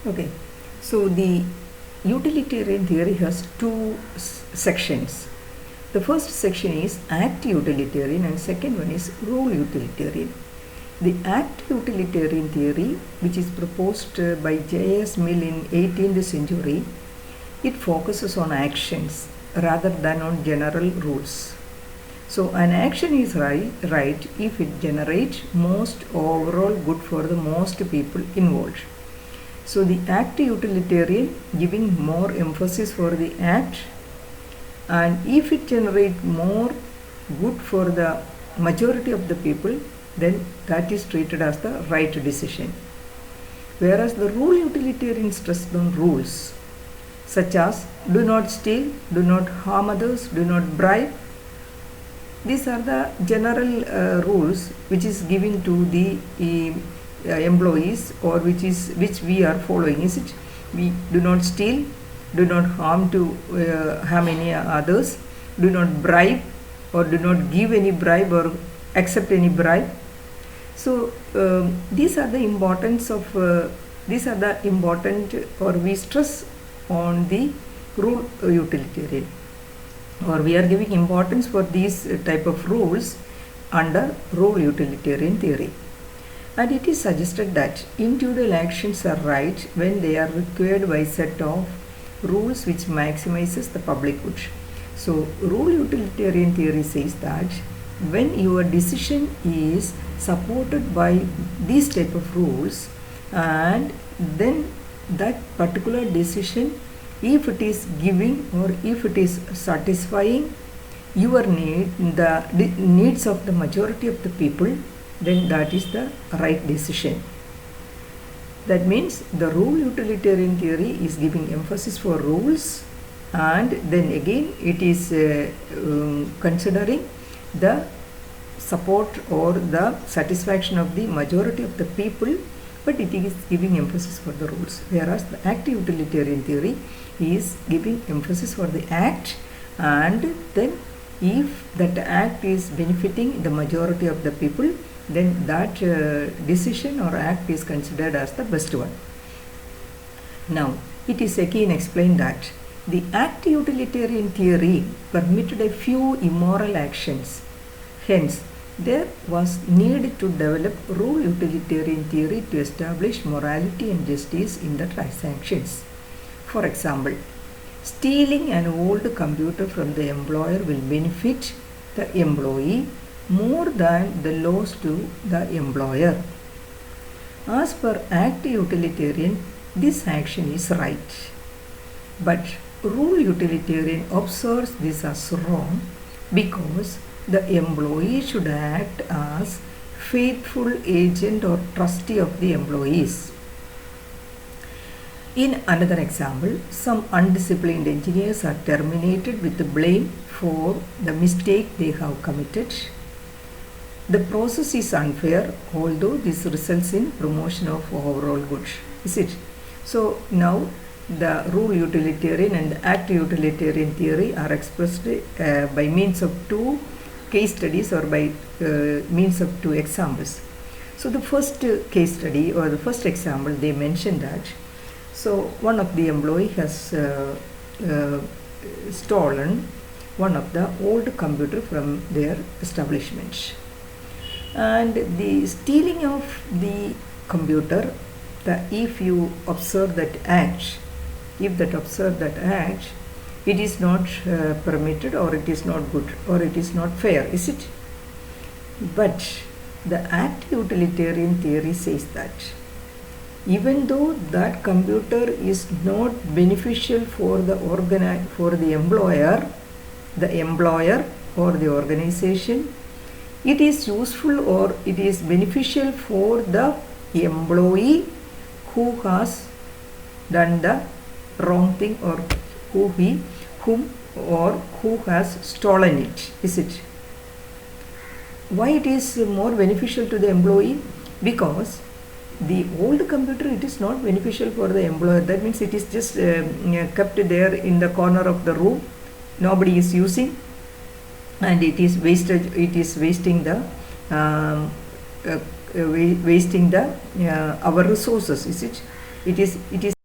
Okay, so the utilitarian theory has two sections. The first section is act utilitarian and second one is rule utilitarian. The act utilitarian theory, which is proposed by J.S. Mill in 18th century, it focuses on actions rather than on general rules. So an action is right if it generates most overall good for the most people involved. So the act utilitarian giving more emphasis for the act, and if it generates more good for the majority of the people, then that is treated as the right decision. Whereas the rule utilitarian stressed on rules such as do not steal, do not harm others, do not bribe. These are the general rules which is given to the employees, or which we are following. Is it? We do not steal, do not harm any others, do not bribe or do not give any bribe or accept any bribe. So these are the importance of or we stress on the rule utilitarian, or we are giving importance for these type of rules under rule utilitarian theory. And it is suggested that individual actions are right when they are required by a set of rules which maximizes the public good. So rule utilitarian theory says that when your decision is supported by these type of rules, and then that particular decision, if it is giving or if it is satisfying your the needs of the majority of the people, then that is the right decision. That means the rule utilitarian theory is giving emphasis for rules, and then again it is considering the support or the satisfaction of the majority of the people, but it is giving emphasis for the rules. Whereas the act utilitarian theory is giving emphasis for the act, and then if that act is benefiting the majority of the people, then that decision or act is considered as the best one. Now, it is again explained that the act utilitarian theory permitted a few immoral actions. Hence, there was need to develop rule utilitarian theory to establish morality and justice in the transactions. For example, stealing an old computer from the employer will benefit the employee more than the loss to the employer. As per act utilitarian, this action is right, but rule utilitarian observes this as wrong because the employee should act as faithful agent or trustee of the employees. In another example, some undisciplined engineers are terminated with the blame for the mistake they have committed. The process is unfair, although this results in promotion of overall good. Is it? So now the rule utilitarian and the act utilitarian theory are expressed by means of two case studies or by means of two examples. So the first case study or the first example, they mentioned that so one of the employee has stolen one of the old computer from their establishment, and the stealing of the computer, if you observe that act, it is not permitted, or it is not good, or it is not fair, is it? But the act utilitarian theory says that even though that computer is not beneficial for the employer or the organization, it is useful or it is beneficial for the employee who has done the wrong thing, or who has stolen it, is it? Why it is more beneficial to the employee? Because the old computer, it is not beneficial for the employer. That means it is just kept there in the corner of the room, nobody is using, and it is wasted. It is wasting the our resources, is it? it is